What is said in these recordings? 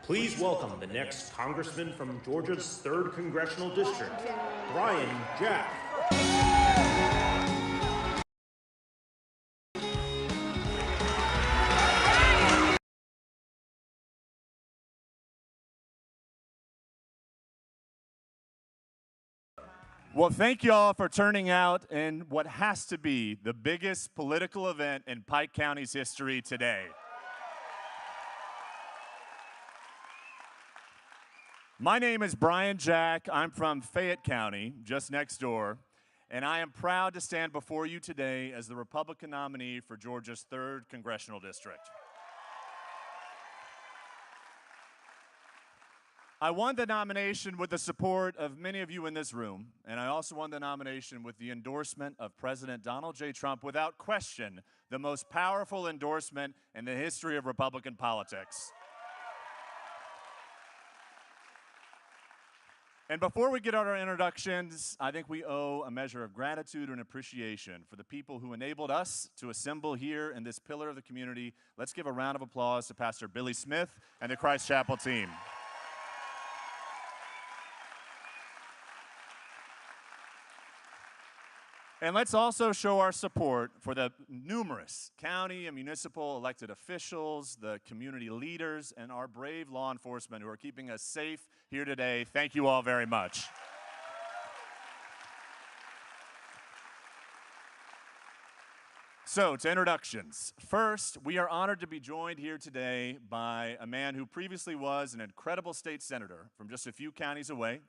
Please welcome the next congressman from Georgia's 3rd Congressional District, Brian Jack. Well, thank you all for turning out in what has to be the biggest political event in Pike County's history today. My name is Brian Jack. I'm from Fayette County, just next door, and I am proud to stand before you today as the Republican nominee for Georgia's 3rd Congressional District. I won the nomination with the support of many of you in this room, and I also won the nomination with the endorsement of President Donald J. Trump, without question, the most powerful endorsement in the history of Republican politics. And before we get on our introductions, I think we owe a measure of gratitude and appreciation for the people who enabled us to assemble here in this pillar of the community. Let's give a round of applause to Pastor Billy Smith and the Christ Chapel team. And let's also show our support for the numerous county and municipal elected officials, the community leaders, and our brave law enforcement who are keeping us safe here today. Thank you all very much. So, to introductions. First, we are honored to be joined here today by a man who previously was an incredible state senator from just a few counties away.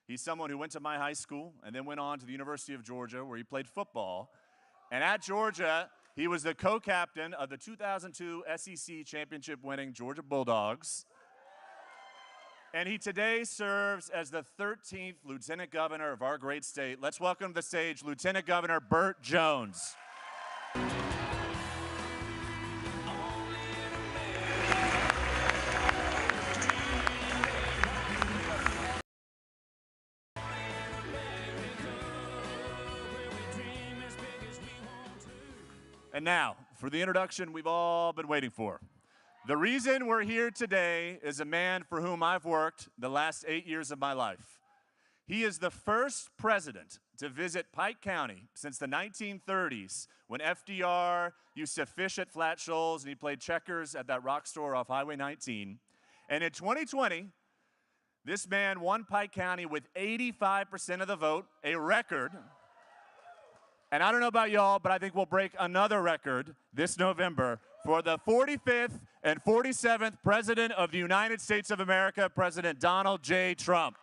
He's someone who went to my high school and then went on to the University of Georgia, where he played football. And at Georgia, he was the co-captain of the 2002 SEC championship-winning Georgia Bulldogs. And he today serves as the 13th Lieutenant Governor of our great state. Let's welcome to the stage Lieutenant Governor Burt Jones. And now, for the introduction we've all been waiting for. The reason we're here today is a man for whom I've worked the last 8 years of my life. He is the first president to visit Pike County since the 1930s, when FDR used to fish at Flat Shoals and he played checkers at that rock store off Highway 19. And in 2020, this man won Pike County with 85% of the vote, a record. And I don't know about y'all, but I think we'll break another record this November for the 45th and 47th President of the United States of America, President Donald J. Trump.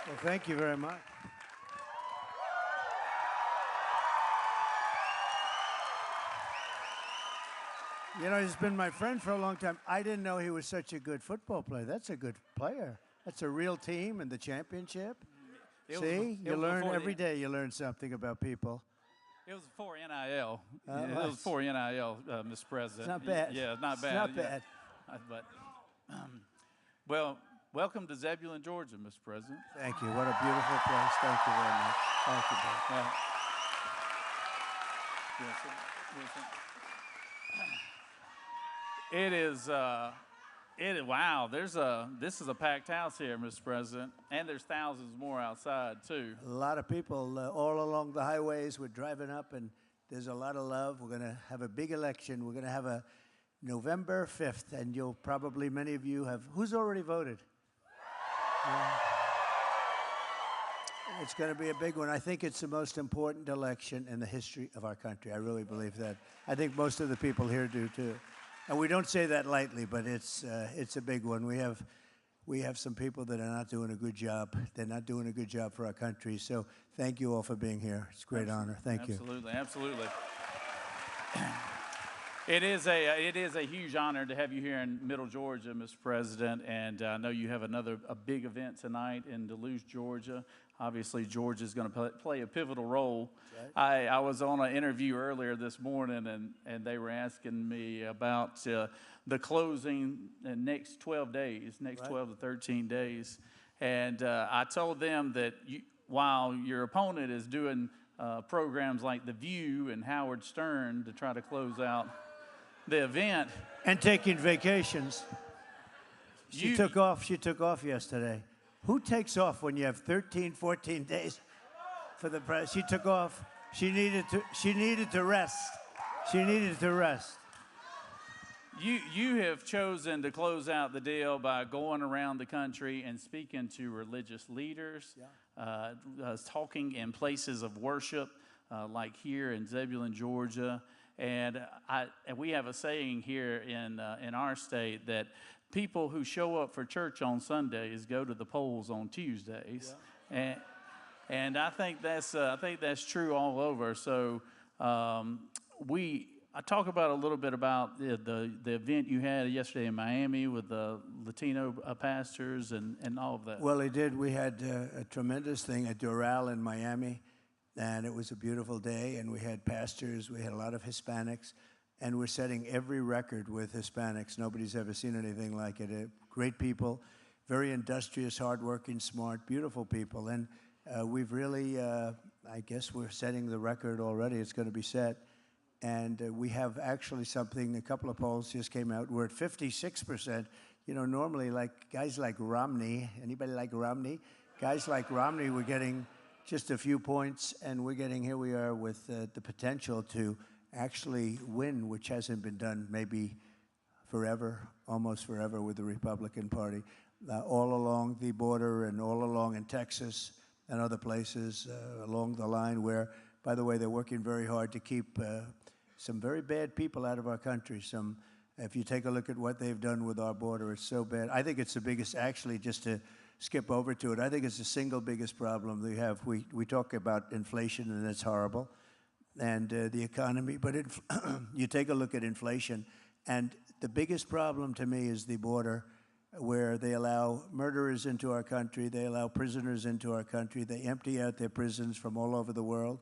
Well, thank you very much. You know, he's been my friend for a long time. I didn't know he was such a good football player. That's a good player. That's a real team in the championship. See, you learn every day. You learn something about people. It was for NIL. It was for NIL, Mr. President. It's not bad. Yeah, not bad. It's not bad. But, well, welcome to Zebulon, Georgia, Mr. President. Thank you. What a beautiful place. Thank you very much. Thank you, Burt. It is, wow, this is a packed house here, Mr. President, and there's thousands more outside, too. A lot of people all along the highways. We're driving up, and there's a lot of love. We're going to have a big election. We're going to have a November 5th, and you'll probably, many of you have, who's already voted? It's going to be a big one. I think it's the most important election in the history of our country. I really believe that. I think most of the people here do, too. And we don't say that lightly, but it's a big one. We have some people that are not doing a good job. They're not doing a good job for our country. So thank you all for being here. It's a great honor. Thank you. Absolutely, absolutely. It is a huge honor to have you here in Middle Georgia, Mr. President, and I know you have a big event tonight in Duluth, Georgia. Obviously, Georgia is going to play a pivotal role. Right. I was on an interview earlier this morning, and they were asking me about the closing in next 12 days, next right. 12 to 13 days, and I told them that while your opponent is doing programs like The View and Howard Stern to try to close out the event. And taking vacations. She took off yesterday. Who takes off when you have 13, 14 days for the press? She took off. She needed to rest. She needed to rest. You have chosen to close out the deal by going around the country and speaking to religious leaders, talking in places of worship, like here in Zebulon, Georgia. And we have a saying here in our state that people who show up for church on Sundays go to the polls on Tuesdays, and I think that's true all over. So I talk about a little bit about the event you had yesterday in Miami with the Latino pastors and all of that. Well, they did. We had a tremendous thing at Doral in Miami. And it was a beautiful day, and we had pastors, we had a lot of Hispanics, and we're setting every record with Hispanics. Nobody's ever seen anything like it. Great people, very industrious, hardworking, smart, beautiful people. And we've really, I guess we're setting the record already. It's going to be set. And we have actually something, a couple of polls just came out. We're at 56%. You know, normally, like guys like Romney, anybody like Romney? Guys like Romney, we're getting just a few points, and here we are with the potential to actually win, which hasn't been done maybe forever, almost forever with the Republican Party, all along the border and all along in Texas and other places along the line where, by the way, they're working very hard to keep some very bad people out of our country. If you take a look at what they've done with our border, it's so bad. I think it's the biggest, actually, just to skip over to it. I think it's the single biggest problem we have. We talk about inflation, and it's horrible, and the economy, but you take a look at inflation, and the biggest problem to me is the border, where they allow murderers into our country, they allow prisoners into our country, they empty out their prisons from all over the world,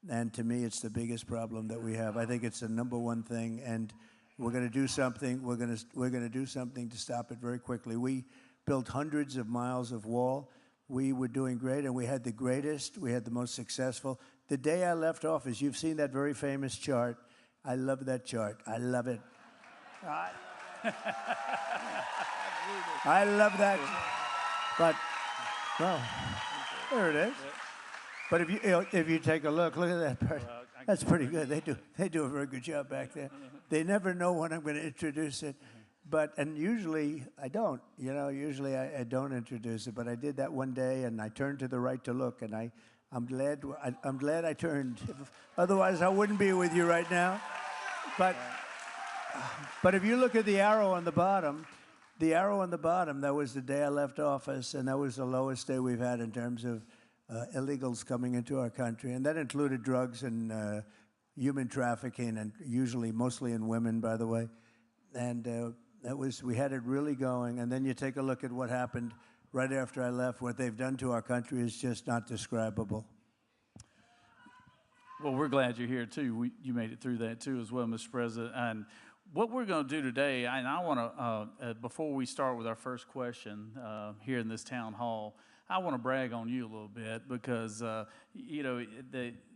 and to me, it's the biggest problem that we have. I think it's the number one thing, and we're going to do something. We're going to do something to stop it very quickly. We built hundreds of miles of wall. We were doing great, and we had the greatest, we had the most successful. The day I left office, you've seen that very famous chart. I love that chart. I love it. I love that. But, well, there it is. But if you take a look at that part, that's pretty good. They do a very good job back there. They never know when I'm going to introduce it. And usually I don't, usually I don't introduce it, but I did that one day, and I turned to the right to look, and I'm glad I turned. Otherwise, I wouldn't be with you right now. But if you look at the arrow on the bottom, the arrow on the bottom, that was the day I left office, and that was the lowest day we've had in terms of illegals coming into our country. And that included drugs and human trafficking, and mostly in women, by the way. And we had it really going. And then you take a look at what happened right after I left. What they've done to our country is just not describable. Well, we're glad you're here, too. You made it through that, too, as well, Mr. President. And what we're going to do today, and I want to, before we start with our first question here in this town hall, I want to brag on you a little bit because, the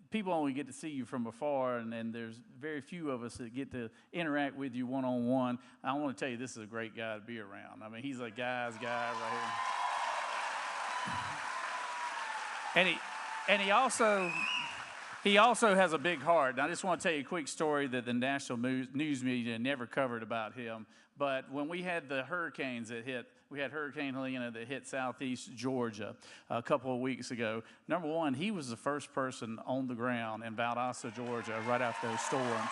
people only get to see you from afar, and there's very few of us that get to interact with you one-on-one. I want to tell you, this is a great guy to be around. I mean, he's a guy's guy right here. And he also has a big heart. And I just want to tell you a quick story that the national news media never covered about him. But when we had the hurricanes that hit, we had Hurricane Helena that hit southeast Georgia a couple of weeks ago. Number one, he was the first person on the ground in Valdosta, Georgia, right after those storms.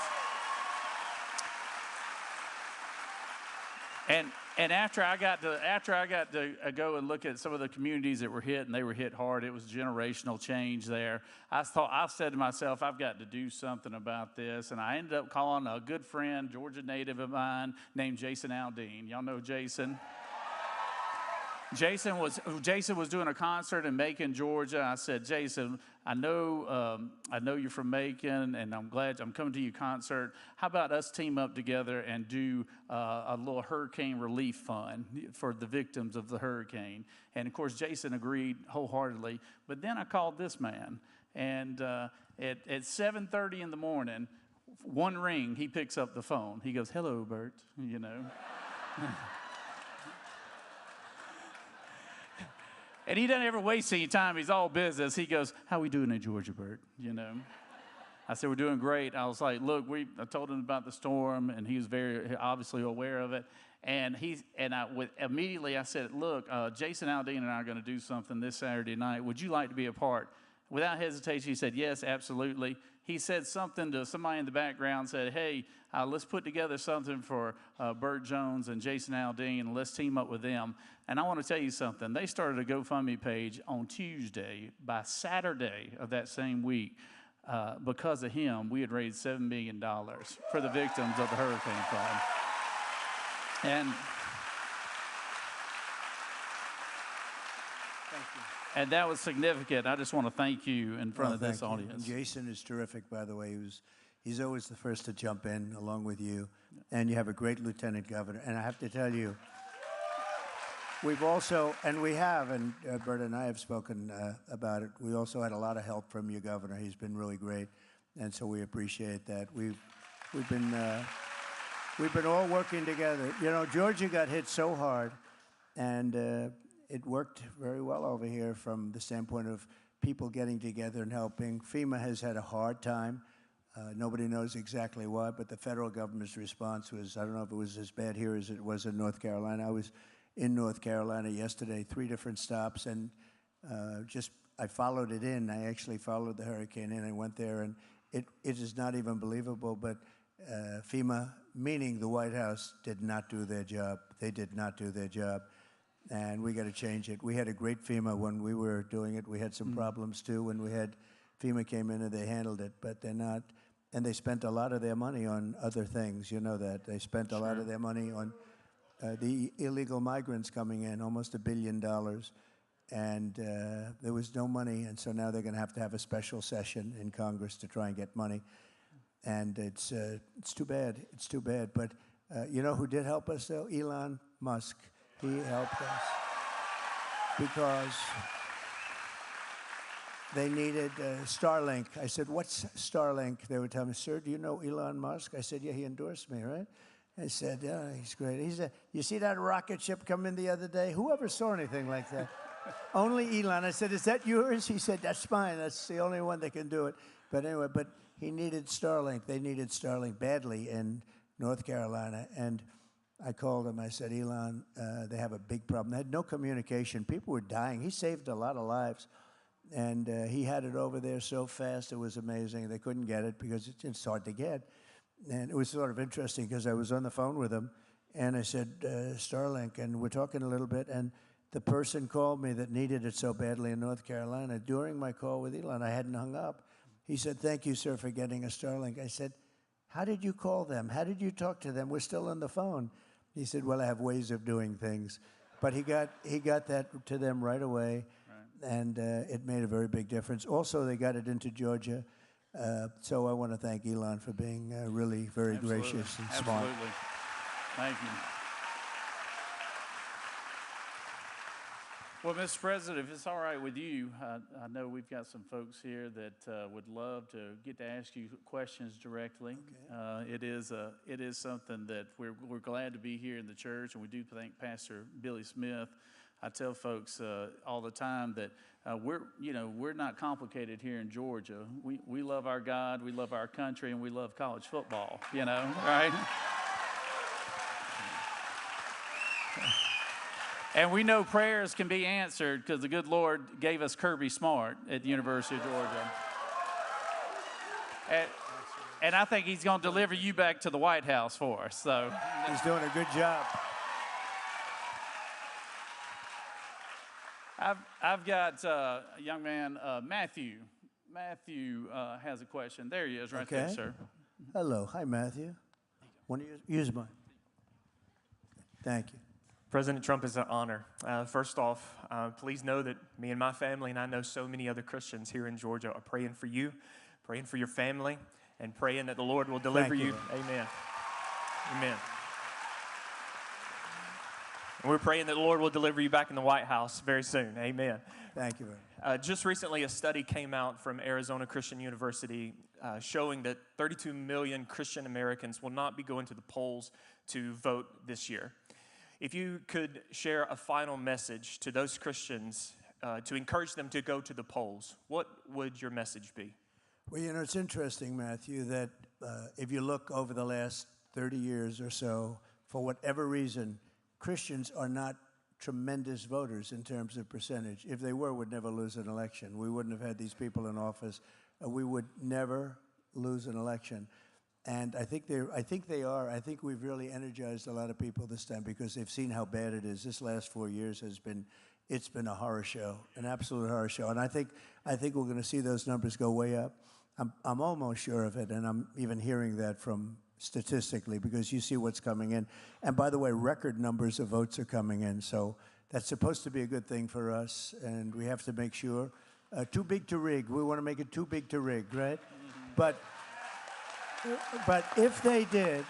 And after I got to go and look at some of the communities that were hit, and they were hit hard, it was generational change there. I said to myself, I've got to do something about this. And I ended up calling a good friend, Georgia native of mine, named Jason Aldean. Y'all know Jason? Jason was doing a concert in Macon, Georgia. I said, Jason, I know you're from Macon, and I'm glad I'm coming to your concert. How about us team up together and do a little hurricane relief fund for the victims of the hurricane? And of course, Jason agreed wholeheartedly. But then I called this man, and at 7:30 in the morning, one ring, he picks up the phone. He goes, "Hello, Burt," you know. And he doesn't ever waste any time. He's all business. He goes, "How we doing in Georgia, Burt?" You know. I said, "We're doing great." I was like, "Look, I told him about the storm, and he was very obviously aware of it." And immediately I said, "Look, Jason Aldean and I are going to do something this Saturday night. Would you like to be a part?" Without hesitation, he said, "Yes, absolutely." He said something to somebody in the background, said, "Hey, let's put together something for Burt Jones and Jason Aldean, and let's team up with them." And I want to tell you something. They started a GoFundMe page on Tuesday. By Saturday of that same week, because of him, we had raised $7 million for the victims of the hurricane fund. And that was significant. I just want to thank you in front of this audience. And Jason is terrific, by the way. He's always the first to jump in, along with you. And you have a great lieutenant governor. And I have to tell you, Burt and I have spoken about it. We also had a lot of help from your governor. He's been really great, and so we appreciate that. We've been all working together. You know, Georgia got hit so hard, and it worked very well over here from the standpoint of people getting together and helping. FEMA has had a hard time. Nobody knows exactly why, but the federal government's response was, I don't know if it was as bad here as it was in North Carolina. I was in North Carolina yesterday, 3 different stops, and I followed it in. I actually followed the hurricane in. I went there, and it is not even believable, but FEMA, meaning the White House, did not do their job. They did not do their job, and we got to change it. We had a great FEMA when we were doing it. We had some problems, too, when FEMA came in and they handled it, but they're not. And they spent a lot of their money on other things. You know that. They spent a lot of their money on the illegal migrants coming in, almost $1 billion. And there was no money, and so now they're going to have a special session in Congress to try and get money. And it's too bad. It's too bad. But you know who did help us, though? Elon Musk. He helped us because they needed Starlink. I said, "What's Starlink?" They were telling me, "Sir, do you know Elon Musk?" I said, "Yeah, he endorsed me, right?" I said, "Yeah, he's great." He said, "You see that rocket ship come in the other day? Whoever saw anything like that?" Only Elon. I said, "Is that yours?" He said, "That's mine. That's the only one that can do it." But anyway, he needed Starlink. They needed Starlink badly in North Carolina. And I called him. I said, "Elon, they have a big problem." They had no communication. People were dying. He saved a lot of lives. And he had it over there so fast, it was amazing. They couldn't get it because it's hard to get. And it was sort of interesting because I was on the phone with him, And I said, Starlink, and we're talking a little bit, and the person called me that needed it so badly in North Carolina. During my call with Elon, I hadn't hung up. He said, thank you, sir, for getting a Starlink. I said, how did you call them? How did you talk to them? We're still on the phone. He said, well, I have ways of doing things. But he got that to them right away, and it made a very big difference. Also, they got it into Georgia. So I want to thank Elon for being really very gracious and smart. Absolutely. Thank you. Well, Mr. President, if it's all right with you, I know we've got some folks here that would love to get to ask you questions directly. Okay. It is something that we're glad to be here in the church, and we do thank Pastor Billy Smith. I tell folks all the time that we're not complicated here in Georgia. We love our God, we love our country, and we love college football. Right? And we know prayers can be answered because the good Lord gave us Kirby Smart at the University of Georgia. And I think he's going to deliver you back to the White House for us. So he's doing a good job. I've got a young man, Matthew. Matthew has a question. There he is, right there, sir. Hello. Hi, Matthew. Want to use mine? Thank you. President Trump, is an honor. First off, please know that me and my family, and I know so many other Christians here in Georgia, are praying for you, praying for your family, and praying that the Lord will deliver you. Amen. Amen. And we're praying that the Lord will deliver you back in the White House very soon. Amen. Thank you. Just recently, a study came out from Arizona Christian University showing that 32 million Christian Americans will not be going to the polls to vote this year. If you could share a final message to those Christians to encourage them to go to the polls, what would your message be? Well, it's interesting, Matthew, that if you look over the last 30 years or so, for whatever reason, Christians are not tremendous voters in terms of percentage. If they were, we'd never lose an election. We wouldn't have had these people in office. We would never lose an election. And I think they are. I think we've really energized a lot of people this time because they've seen how bad it is. This last 4 years it's been a horror show, an absolute horror show. And I think we're going to see those numbers go way up. I'm almost sure of it, and I'm even hearing that from statistically because you see what's coming in. And by the way, record numbers of votes are coming in, so that's supposed to be a good thing for us. And we have to make sure too big to rig. We want to make it too big to rig, right? Mm-hmm. But if they did,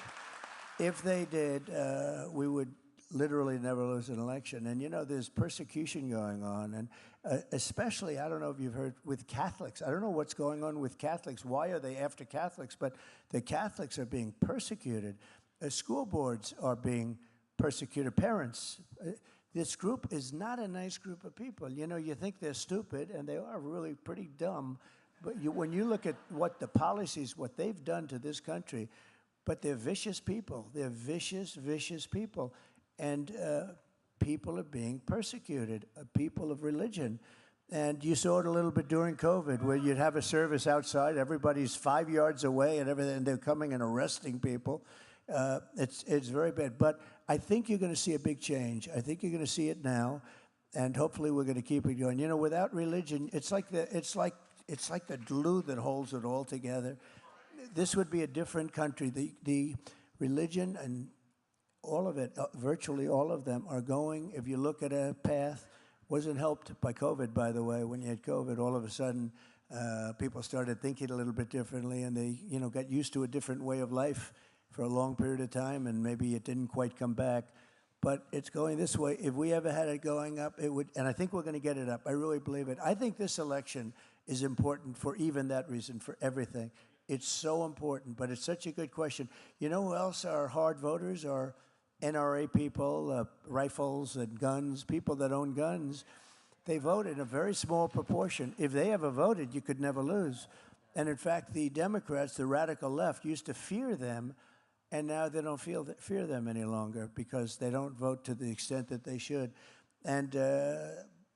we would literally never lose an election. And there's persecution going on, and especially, I don't know if you've heard, with Catholics. I don't know what's going on with Catholics. Why are they after Catholics? But the Catholics are being persecuted. School boards are being persecuted. Parents. This group is not a nice group of people. You think they're stupid, and they are really pretty dumb. But when you look at what the policies, what they've done to this country, but they're vicious people. They're vicious, vicious people. And people are being persecuted, people of religion. And you saw it a little bit during COVID, where you'd have a service outside, everybody's 5 yards away and everything, and they're coming and arresting people. It's very bad. But I think you're going to see a big change. I think you're going to see it now, and hopefully we're going to keep it going. Without religion, it's like the glue that holds it all together. This would be a different country. The religion and all of it, virtually all of them are going, if you look at a path, wasn't helped by COVID, by the way. When you had COVID, all of a sudden, people started thinking a little bit differently, and they, got used to a different way of life for a long period of time, and maybe it didn't quite come back. But it's going this way. If we ever had it going up, it would, and I think we're going to get it up. I really believe it. I think this election is important for even that reason, for everything. It's so important, but it's such a good question. You know who else are hard voters? Are NRA people, rifles and guns, people that own guns. They vote in a very small proportion. If they ever voted, you could never lose. And in fact, the Democrats, the radical left, used to fear them, and now they don't fear them any longer because they don't vote to the extent that they should. And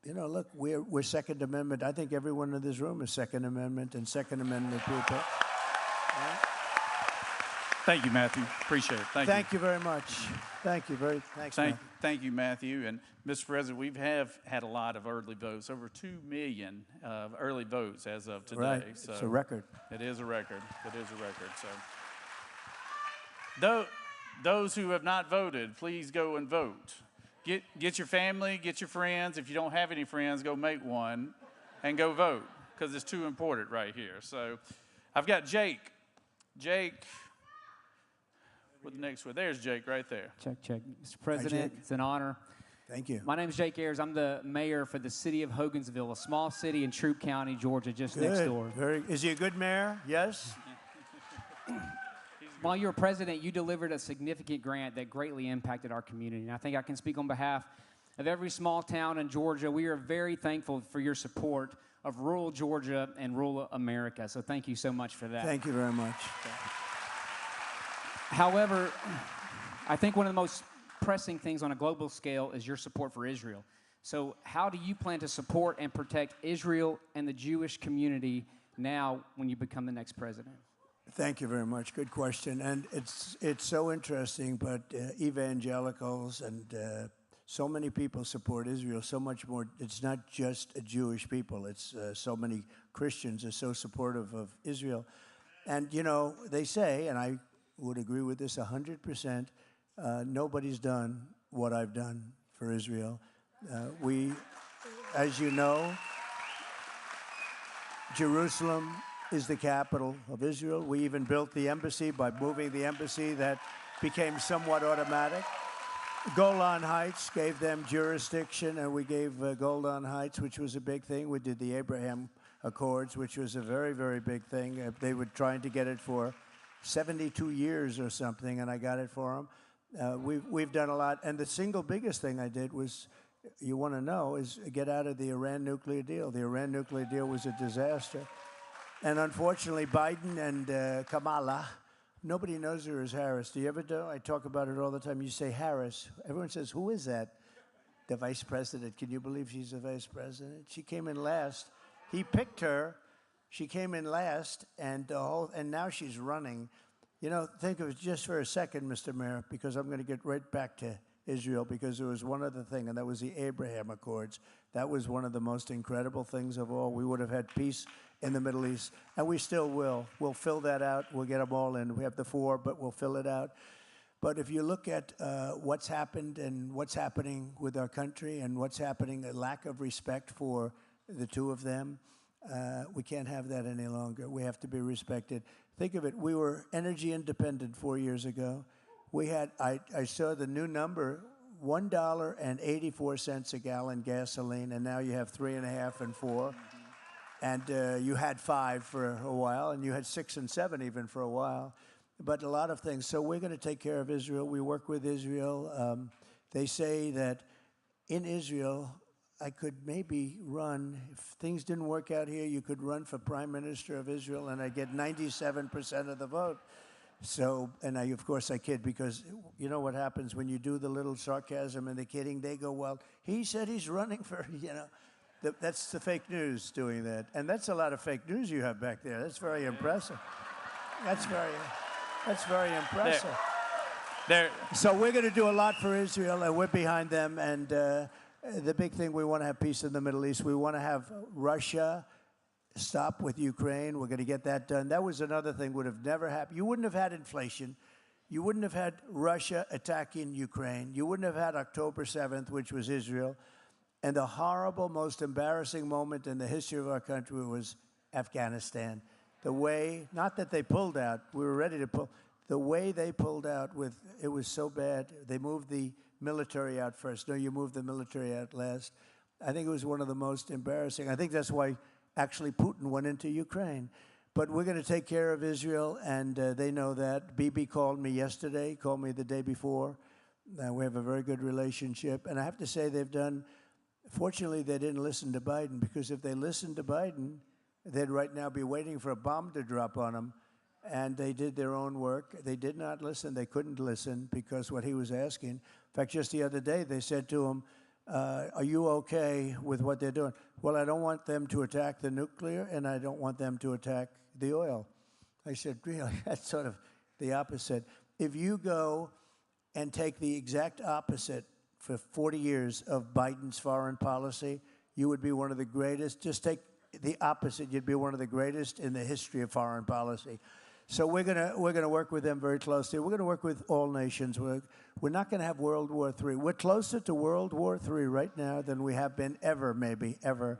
look, we're Second Amendment. I think everyone in this room is Second Amendment and Second Amendment people. Right? Thank you, Matthew. Appreciate it. Thank you very much. Thank you very thanks. Thank you, Matthew. And Mr. President, we've had a lot of early votes, over 2 million early votes as of today. Right. So it's a record. It is a record. It is a record. So those who have not voted, please go and vote. Get your family, get your friends. If you don't have any friends, go make one and go vote, because it's too important right here. So I've got Jake. Jake, what the next one? There's Jake right there. Check, check. Mr. President, it's an honor. Thank you. My name is Jake Ayers. I'm the mayor for the city of Hogansville, a small city in Troup County, Georgia, just next door. Is he a good mayor? Yes? While you were president, you delivered a significant grant that greatly impacted our community. And I think I can speak on behalf of every small town in Georgia. We are very thankful for your support of rural Georgia and rural America. So thank you so much for that. Thank you very much. However, I think one of the most pressing things on a global scale is your support for Israel. So how do you plan to support and protect Israel and the Jewish community now when you become the next president? Thank you very much. Good question. And it's so interesting, but evangelicals and so many people support Israel so much more. It's not just a Jewish people. It's so many Christians are so supportive of Israel. And, you know, they say, and I would agree with this 100%, nobody's done what I've done for Israel. We, as you know, Jerusalem is the capital of Israel. We even built the embassy. By moving the embassy, that became somewhat automatic. Golan Heights gave them jurisdiction, and we gave Golan Heights, which was a big thing. We did the Abraham Accords, which was a very, very big thing. They were trying to get it for 72 years or something, and I got it for them. We've done a lot, and the single biggest thing I did was, you want to know, is get out of the Iran nuclear deal. The Iran nuclear deal was a disaster. And unfortunately, Biden and Kamala, nobody knows her as Harris. Do you ever do? I talk about it all the time. You say Harris. Everyone says, who is that? The vice president. Can you believe she's the vice president? She came in last. He picked her. She came in last, and now she's running. You know, think of it just for a second, Mr. Mayor, because I'm going to get right back to Israel, because there was one other thing, and that was the Abraham Accords. That was one of the most incredible things of all. We would have had peace in the Middle East, and we still will. We'll fill that out. We'll get them all in. We have the 4, but we'll fill it out. But if you look at what's happened and what's happening with our country and what's happening, a lack of respect for the two of them, we can't have that any longer. We have to be respected. Think of it. We were energy independent 4 years ago. We had, I saw the new number, $1.84 a gallon gasoline, and now you have 3.5 and 4. And you had 5 for a while, and you had 6 and 7 even for a while. But a lot of things. So we're going to take care of Israel. We work with Israel. They say that in Israel, I could maybe run, if things didn't work out here, you could run for Prime Minister of Israel, and I'd get 97% of the vote. So, and of course I kid, because you know what happens when you do the little sarcasm and the kidding, they go, well, he said he's running for, you know. That's the fake news doing that. And that's a lot of fake news you have back there. That's very impressive. That's very impressive. So we're going to do a lot for Israel, and we're behind them. And the big thing, we want to have peace in the Middle East. We want to have Russia stop with Ukraine. We're going to get that done. That was another thing would have never happened. You wouldn't have had inflation. You wouldn't have had Russia attacking Ukraine. You wouldn't have had October 7th, which was Israel. And the horrible, most embarrassing moment in the history of our country was Afghanistan. The way, not that they pulled out, we were ready to pull, the way they pulled out it was so bad. They moved the military out first. No, you moved the military out last. I think it was one of the most embarrassing. I think that's why actually Putin went into Ukraine. But we're going to take care of Israel, and they know that. Bibi called me yesterday, called me the day before. We have a very good relationship. And I have to say they've done. Fortunately, they didn't listen to Biden, because if they listened to Biden, they'd right now be waiting for a bomb to drop on them. And they did their own work. They did not listen. They couldn't listen because what he was asking. In fact, just the other day, they said to him, are you okay with what they're doing? Well, I don't want them to attack the nuclear, and I don't want them to attack the oil. I said, really? That's sort of the opposite. If you go and take the exact opposite for 40 years of Biden's foreign policy, you would be one of the greatest. Just take the opposite, you'd be one of the greatest in the history of foreign policy. So we're gonna work with them very closely. We're gonna work with all nations. We're not gonna have World War III. We're closer to World War III right now than we have been ever, maybe, ever.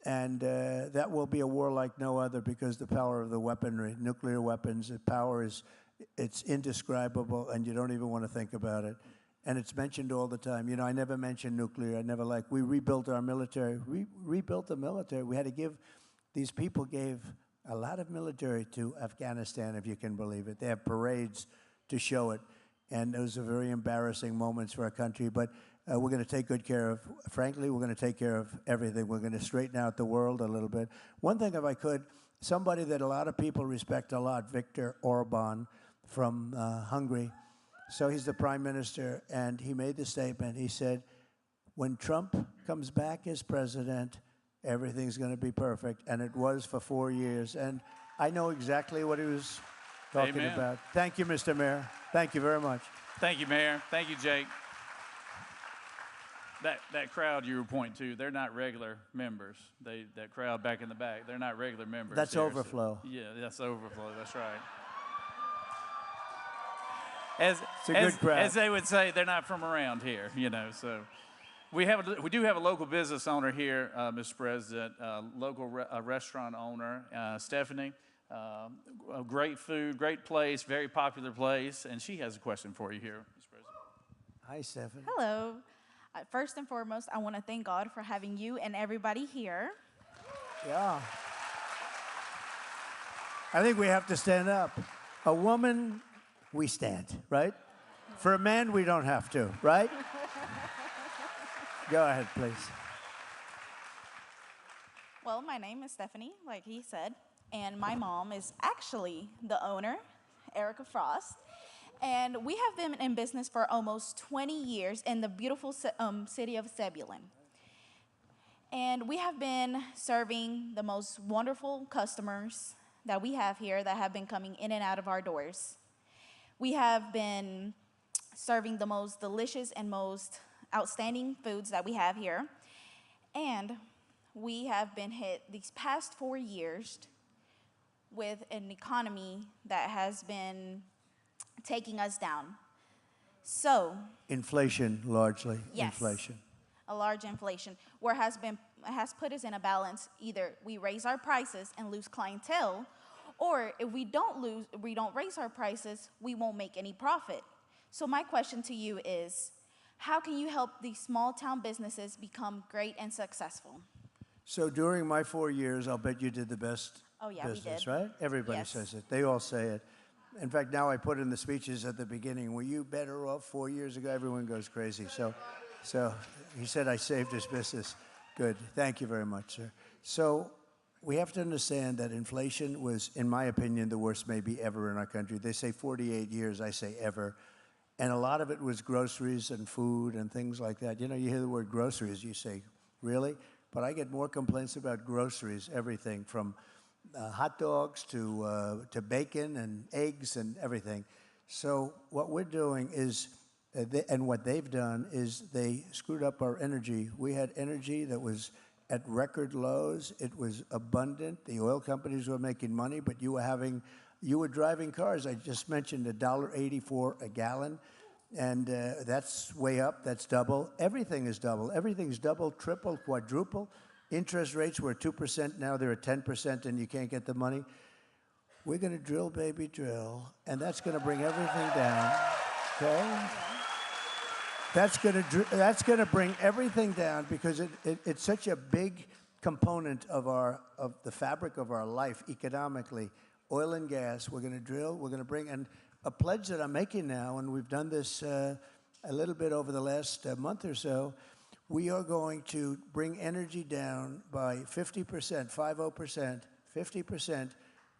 And that will be a war like no other because the power of the weaponry, nuclear weapons, the power it's indescribable, and you don't even want to think about it. And it's mentioned all the time. You know, I never mention nuclear. I never we rebuilt our military. We rebuilt the military. We had to give, these people gave a lot of military to Afghanistan, if you can believe it. They have parades to show it. And those are very embarrassing moments for our country. But we're going to take good care of, frankly, we're going to take care of everything. We're going to straighten out the world a little bit. One thing, if I could, somebody that a lot of people respect a lot, Viktor Orban from Hungary. So he's the prime minister, and he made the statement. He said, when Trump comes back as president, everything's going to be perfect. And it was for 4 years. And I know exactly what he was talking about. Thank you, Mr. Mayor. Thank you very much. Thank you, Mayor. Thank you, Jake. That crowd you were pointing to, they're not regular members. That crowd back in the back, they're not regular members. That's overflow. So, yeah, that's overflow. That's right. It's a good crowd. As they would say, they're not from around here, you know. So we do have a local business owner here, Mr. President, local restaurant owner, Stephanie. Great food, great place, very popular place, and she has a question for you here, Mr. President. Hi, Stephanie. Hello. First and foremost, I want to thank God for having you and everybody here. Yeah. I think we have to stand up. A woman, we stand, right? For a man, we don't have to, right? Go ahead, please. Well, my name is Stephanie, like he said, and my mom is actually the owner, Erica Frost. And we have been in business for almost 20 years in the beautiful city of Zebulon. And we have been serving the most wonderful customers that we have here that have been coming in and out of our doors. We have been serving the most delicious and most outstanding foods that we have here. And we have been hit these past 4 years with an economy that has been taking us down. So inflation, largely. Yes, inflation. A large inflation, where has put us in a balance. Either we raise our prices and lose clientele, or if we don't raise our prices, we won't make any profit. So my question to you is, how can you help these small town businesses become great and successful? So during my 4 years, I'll bet you did the best business, right? Everybody says it. They all say it. In fact, now I put in the speeches at the beginning, were you better off 4 years ago? Everyone goes crazy. So he said I saved his business. Good. Thank you very much, sir. So we have to understand that inflation was, in my opinion, the worst maybe ever in our country. They say 48 years, I say ever. And a lot of it was groceries and food and things like that. You know, you hear the word groceries, you say, really? But I get more complaints about groceries, everything from hot dogs to bacon and eggs and everything. So what we're doing is, and what they've done is they screwed up our energy. We had energy that was at record lows. It was abundant. The oil companies were making money, but you were driving cars. I just mentioned $1.84 a gallon, and that's way up. That's double. Everything is double. Everything's double, triple, quadruple. Interest rates were 2%, now they're at 10%, and you can't get the money. We're going to drill, baby, drill, and that's going to bring everything down, okay? That's going to bring everything down because it's such a big component of the fabric of our life economically. Oil and gas, we're going to drill, we're going to bring, and a pledge that I'm making now, and we've done this a little bit over the last month or so, we are going to bring energy down by 50%, 50%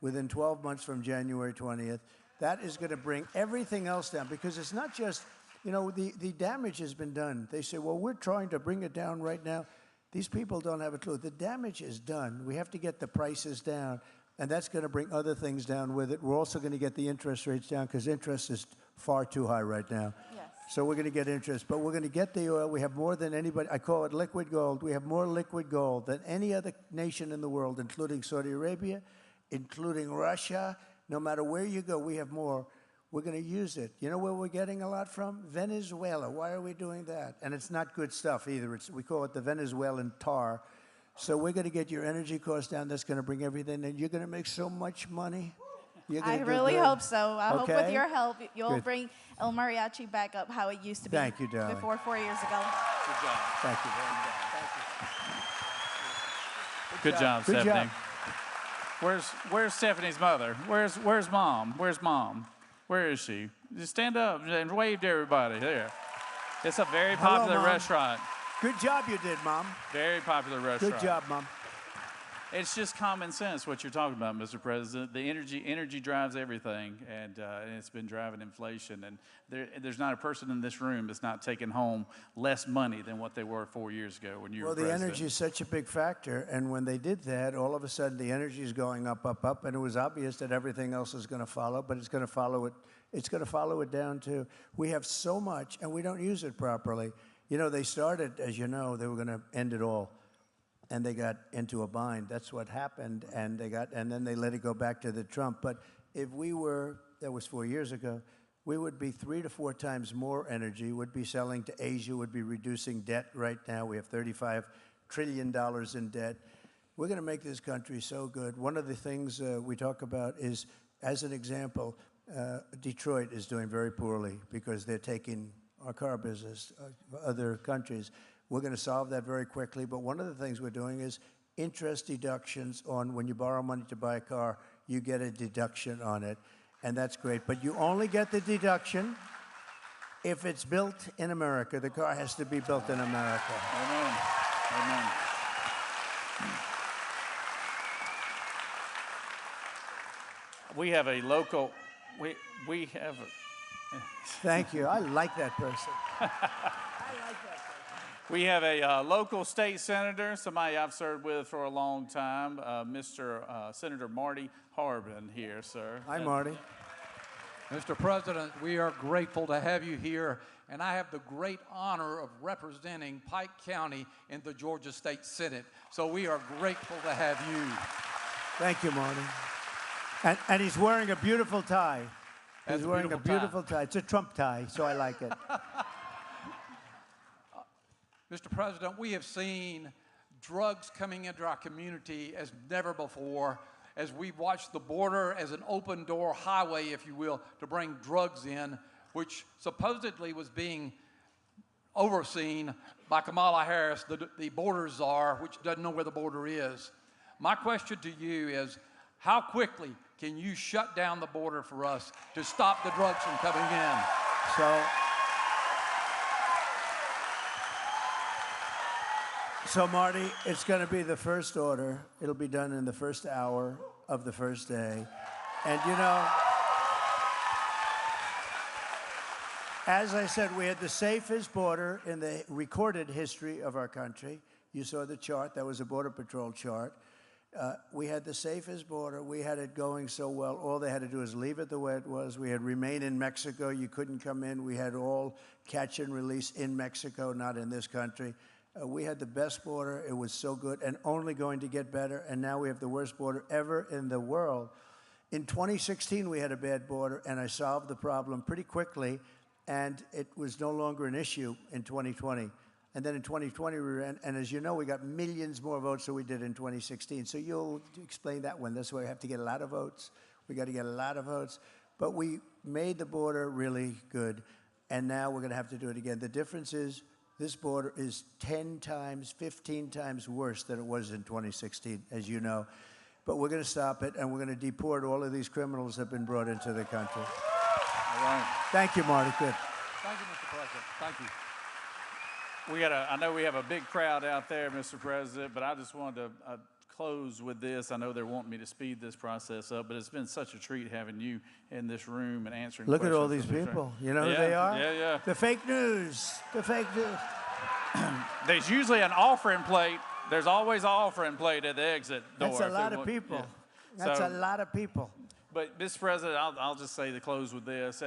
within 12 months from January 20th. That is going to bring everything else down because it's not just, you know, the damage has been done. They say, well, we're trying to bring it down right now. These people don't have a clue. The damage is done. We have to get the prices down. And that's going to bring other things down with it. We're also going to get the interest rates down because interest is far too high right now. Yes. So we're going to get interest. But we're going to get the oil. We have more than anybody. I call it liquid gold. We have more liquid gold than any other nation in the world, including Saudi Arabia, including Russia. No matter where you go, we have more. We're going to use it. You know where we're getting a lot from? Venezuela. Why are we doing that? And it's not good stuff either. We call it the Venezuelan tar. So we're going to get your energy costs down. That's going to bring everything in. You're going to make so much money. I really hope so. I hope with your help, you'll Good. bring El Mariachi back up how it used to be. Thank you, darling. Before 4 years ago. Good job. Thank you very much. Good job, Good Stephanie. job. Where's Stephanie's mother? Where's Mom? Where's Mom? Where is she? Just stand up and wave to everybody. There. It's a very Hello, popular Mom. restaurant. Good job you did, Mom. Very popular restaurant. Good job, Mom. It's just common sense what you're talking about, Mr. President. The energy drives everything, and it's been driving inflation. And there's not a person in this room that's not taking home less money than what they were 4 years ago when you were president. Well, the energy is such a big factor, and when they did that, all of a sudden the energy is going up, up, up, and it was obvious that everything else is going to follow, but it's going to follow it. It's going to follow it down too. We have so much, and we don't use it properly. You know, they started, as you know, they were going to end it all. And they got into a bind. That's what happened, and then they let it go back to the Trump. But if we were, that was 4 years ago, we would be 3 to 4 times more energy, would be selling to Asia, would be reducing debt right now. We have $35 trillion in debt. We're going to make this country so good. One of the things we talk about is, as an example, Detroit is doing very poorly because they're taking our car business, other countries. We're going to solve that very quickly, but one of the things we're doing is interest deductions on when you borrow money to buy a car, you get a deduction on it, and that's great. But you only get the deduction if it's built in America. The car has to be built in America. Amen. Amen. We have a local, we have a, Thank you. I like that person. we have a local state senator, somebody I've served with for a long time, Mr. Senator Marty Harbin here, sir. Hi, Marty. Mr. President, we are grateful to have you here, and I have the great honor of representing Pike County in the Georgia State Senate. So we are grateful to have you. Thank you, Marty. And he's wearing a beautiful tie. That's He's wearing a beautiful tie. It's a Trump tie, so I like it. Mr. President, we have seen drugs coming into our community as never before, as we've watched the border as an open door highway, if you will, to bring drugs in, which supposedly was being overseen by Kamala Harris, the border czar, which doesn't know where the border is. My question to you is, how quickly can you shut down the border for us to stop the drugs from coming in? So Marty, it's going to be the first order. It'll be done in the first hour of the first day. And you know, as I said, we had the safest border in the recorded history of our country. You saw the chart. That was a Border Patrol chart. We had the safest border. We had it going so well. All they had to do is leave it the way it was. We had remain in Mexico. You couldn't come in. We had all catch and release in Mexico, not in this country. We had the best border. It was so good and only going to get better. And now we have the worst border ever in the world. In 2016, we had a bad border, and I solved the problem pretty quickly, and it was no longer an issue in 2020. And then in 2020, we ran, and as you know, we got millions more votes than we did in 2016. So you'll explain that one. That's why we have to get a lot of votes. We got to get a lot of votes. But we made the border really good, and now we're going to have to do it again. The difference is this border is 10 times, 15 times worse than it was in 2016, as you know. But we're going to stop it, and we're going to deport all of these criminals that have been brought into the country. All right. Thank you, Marty. Good. Thank you, Mr. President. Thank you. I know we have a big crowd out there, Mr. President, but I just wanted to close with this. I know they're wanting me to speed this process up, but it's been such a treat having you in this room and answering Look questions. at all these people. You know who they are? Yeah, yeah. The fake news. The fake news. There's usually an offering plate. There's always an offering plate at the exit door. That's a lot of people. That's a lot of people. But, Mr. President, I'll just say to close with this.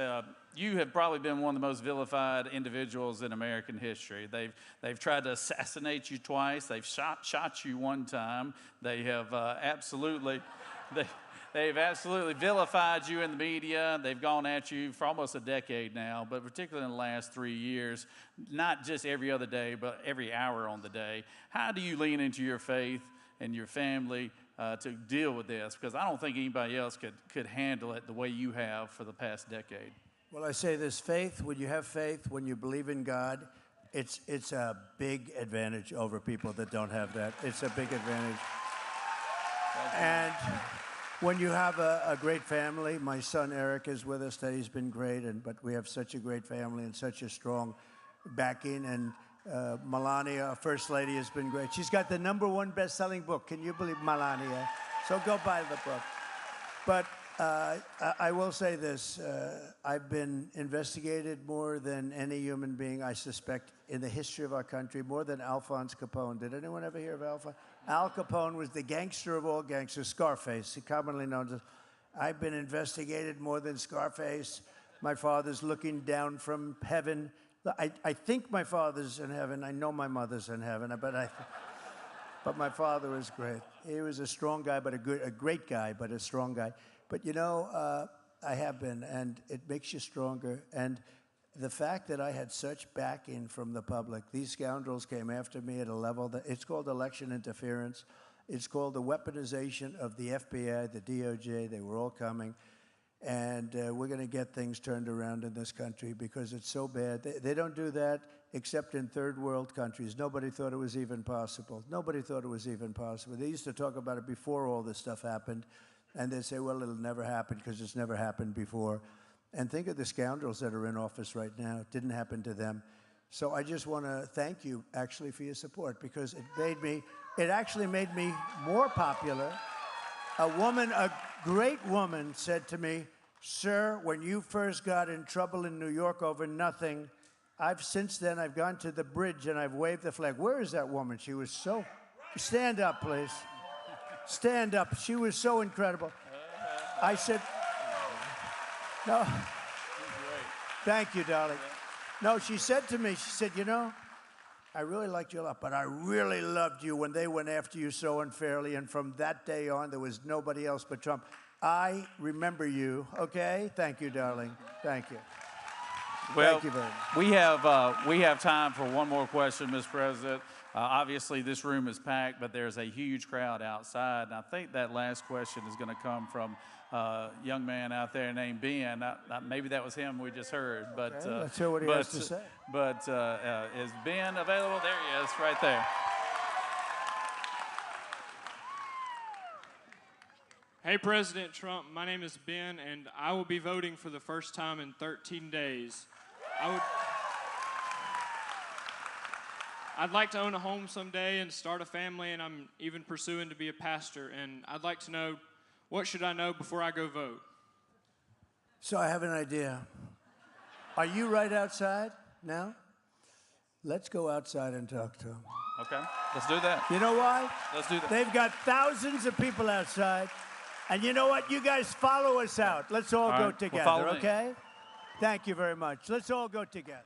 You have probably been one of the most vilified individuals in American history. They've tried to assassinate you twice. They've shot you one time. They have they've absolutely vilified you in the media. They've gone at you for almost a decade now, but particularly in the last 3 years, not just every other day, but every hour on the day. How do you lean into your faith and your family to deal with this? Because I don't think anybody else could handle it the way you have for the past decade. Well, I say this, faith, when you have faith, when you believe in God, it's a big advantage over people that don't have that. It's a big advantage. And when you have a great family, my son Eric is with us, that he's been great, but we have such a great family and such a strong backing. And Melania, our First Lady, has been great. She's got the #1 best-selling book. Can you believe Melania? So go buy the book. But I will say this. I've been investigated more than any human being, I suspect, in the history of our country, more than Alphonse Capone. Did anyone ever hear of Alphonse? Al Capone was the gangster of all gangsters, Scarface, commonly known as. I've been investigated more than Scarface. My father's looking down from heaven. I think my father's in heaven. I know my mother's in heaven, but my father was great. He was a strong guy, but a great guy, but a strong guy. But you know, I have been, and it makes you stronger. And the fact that I had such backing from the public, these scoundrels came after me at a level that it's called election interference. It's called the weaponization of the FBI, the DOJ. They were all coming. And we're going to get things turned around in this country because it's so bad. They don't do that except in third world countries. Nobody thought it was even possible. Nobody thought it was even possible. They used to talk about it before all this stuff happened. And they say, well, it'll never happen because it's never happened before. And think of the scoundrels that are in office right now. It didn't happen to them. So I just want to thank you, actually, for your support because it actually made me more popular. A great woman said to me, sir, when you first got in trouble in New York over nothing, since then I've gone to the bridge and I've waved the flag. Where is that woman? She was so, stand up, please. Stand up. She was so incredible. I said, no. Thank you, darling. No, she said to me, she said, you know, I really liked you a lot, but I really loved you when they went after you so unfairly. And from that day on, there was nobody else but Trump. I remember you, okay? Thank you, darling. Thank you. Well, thank you very much. We have time for one more question, Mr. President. Obviously, this room is packed, but there's a huge crowd outside. And I think that last question is going to come from a young man out there named Ben. Maybe that was him we just heard. But okay, let's hear what he has to say. But is Ben available? There he is, right there. Hey, President Trump, my name is Ben, and I will be voting for the first time in 13 days. I'd like to own a home someday and start a family, and I'm even pursuing to be a pastor. And I'd like to know, what should I know before I go vote? So I have an idea. Are you right outside now? Let's go outside and talk to them. Okay, let's do that. You know why? Let's do that. They've got thousands of people outside. And you know what? You guys follow us out. Let's all go together, okay? Thank you very much. Let's all go together.